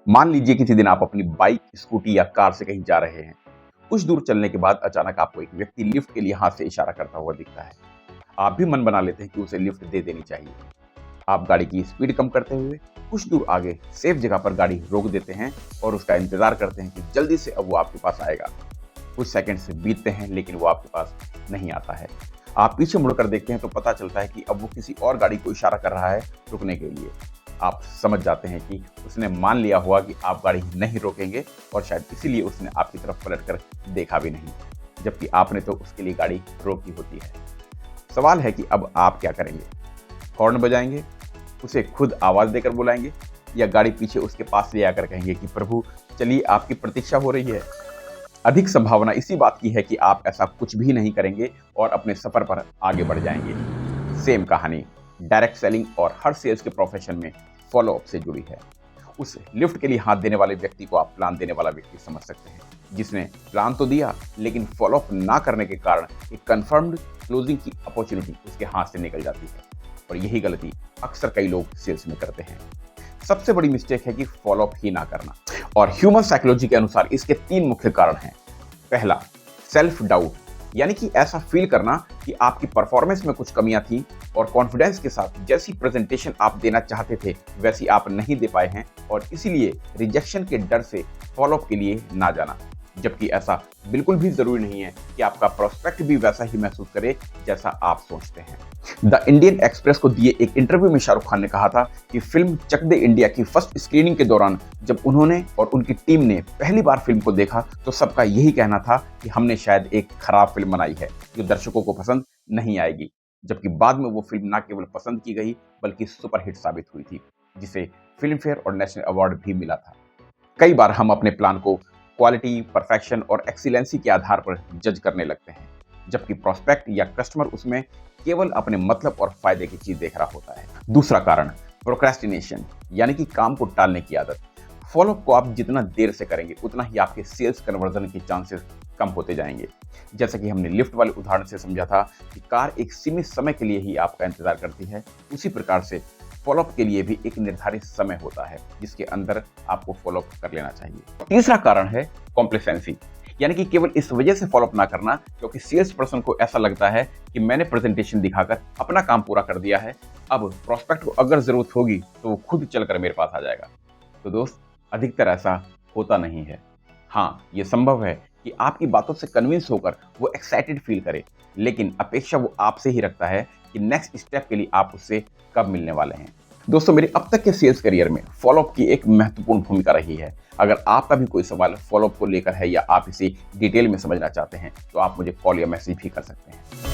मान लीजिए किसी दिन आप अपनी बाइक, स्कूटी या कार से कहीं जा रहे हैं। कुछ दूर चलने के बाद अचानक आपको एक व्यक्ति लिफ्ट के लिए हाथ से इशारा करता हुआ दिखता है। आप भी मन बना लेते हैं कि उसे लिफ्ट दे देनी चाहिए। आप गाड़ी की स्पीड कम करते हुए कुछ दूर आगे सेफ जगह पर गाड़ी रोक देते हैं और उसका इंतजार करते हैं कि जल्दी से अब वो आपके पास आएगा। कुछ सेकंड से बीतते हैं लेकिन वो आपके पास नहीं आता है। आप पीछे मुड़कर देखते हैं तो पता चलता है कि अब वो किसी और गाड़ी को इशारा कर रहा है रुकने के लिए। आप समझ जाते हैं कि उसने मान लिया हुआ कि आप गाड़ी नहीं रोकेंगे और शायद इसीलिए उसने आपकी तरफ पलटकर देखा भी नहीं, जबकि आपने तो उसके लिए गाड़ी रोकी होती है। सवाल है कि अब आप क्या करेंगे? हॉर्न बजाएंगे, उसे खुद आवाज देकर बुलाएंगे या गाड़ी पीछे उसके पास ले आकर कहेंगे कि प्रभु चलिए आपकी प्रतीक्षा हो रही है। अधिक संभावना इसी बात की है कि आप ऐसा कुछ भी नहीं करेंगे और अपने सफर पर आगे बढ़ जाएंगे। सेम कहानी डायरेक्ट सेलिंग और हर सेल्स के प्रोफेशन में फॉलो अप से जुड़ी है। उस लिफ्ट के लिए हाथ देने वाले व्यक्ति को आप प्लान देने वाला व्यक्ति समझ सकते हैं, जिसने प्लान तो दिया लेकिन फॉलो अप ना करने के कारण एक कंफर्म्ड क्लोजिंग की अपॉर्चुनिटी उसके हाथ से निकल जाती है। और यही गलती अक्सर कई लोग सेल्स में करते हैं। सबसे बड़ी मिस्टेक है कि फॉलो अप ही ना करना। और ह्यूमन साइकोलॉजी के अनुसार इसके 3 मुख्य कारण हैं। पहला, सेल्फ डाउट, यानी कि ऐसा फील करना कि आपकी परफॉर्मेंस में कुछ कमियां थी और कॉन्फिडेंस के साथ जैसी प्रेजेंटेशन आप देना चाहते थे वैसी आप नहीं दे पाए हैं और इसीलिए रिजेक्शन के डर से फॉलो अप के लिए ना जाना। जबकि ऐसा बिल्कुल भी जरूरी नहीं है कि आपका प्रोस्पेक्ट भी वैसा ही महसूस करे जैसा आप सोचते हैं। द इंडियन एक्सप्रेस को दिए एक इंटरव्यू में शाहरुख खान ने कहा था कि फिल्म चक दे इंडिया की फर्स्ट स्क्रीनिंग के दौरान जब उन्होंने और उनकी टीम ने पहली बार फिल्म को देखा तो सबका यही कहना था कि हमने शायद एक खराब फिल्म बनाई है जो दर्शकों को पसंद नहीं आएगी। जबकि बाद में वो फिल्म न केवल पसंद की गई बल्कि सुपरहिट साबित हुई थी, जिसे फिल्म फेयर और नेशनल अवार्ड भी मिला था। कई बार हम अपने प्लान को क्वालिटी, परफेक्शन और एक्सीलेंसी के आधार पर जज करने लगते हैं, जबकि प्रोस्पेक्ट या कस्टमर उसमें केवल अपने मतलब और फायदे की चीज देख रहा होता है। दूसरा कारण, प्रोक्रेस्टिनेशन, यानी कि काम को टालने की आदत। फॉलोअप को आप जितना देर से करेंगे उतना ही आपके सेल्स कन्वर्जन के चांसेस कम होते जाएंगे। जैसा कि हमने लिफ्ट वाले उदाहरण से समझा था कि कार एक सीमित समय के लिए ही आपका इंतजार करती है, उसी प्रकार से फॉलोअप के लिए भी एक निर्धारित समय होता है जिसके अंदर आपको फॉलोअप कर लेना चाहिए। तीसरा कारण है कॉम्प्लेसेंसी, यानी कि केवल इस वजह से फॉलोअप ना करना क्योंकि सेल्स पर्सन को ऐसा लगता है कि मैंने प्रेजेंटेशन दिखाकर अपना काम पूरा कर दिया है, अब प्रोस्पेक्ट को अगर जरूरत होगी तो वो खुद चलकर मेरे पास आ जाएगा। तो दोस्त, अधिकतर ऐसा होता नहीं है। हाँ, ये संभव है कि आपकी बातों से कन्विंस होकर वो एक्साइटेड फील करे, लेकिन अपेक्षा वो आपसे ही रखता है कि नेक्स्ट स्टेप के लिए आप उससे कब मिलने वाले हैं। दोस्तों, मेरे अब तक के सेल्स करियर में फॉलोअप की एक महत्वपूर्ण भूमिका रही है। अगर आपका भी कोई सवाल फॉलोअप को लेकर है या आप इसे डिटेल में समझना चाहते हैं तो आप मुझे कॉल या मैसेज भी कर सकते हैं।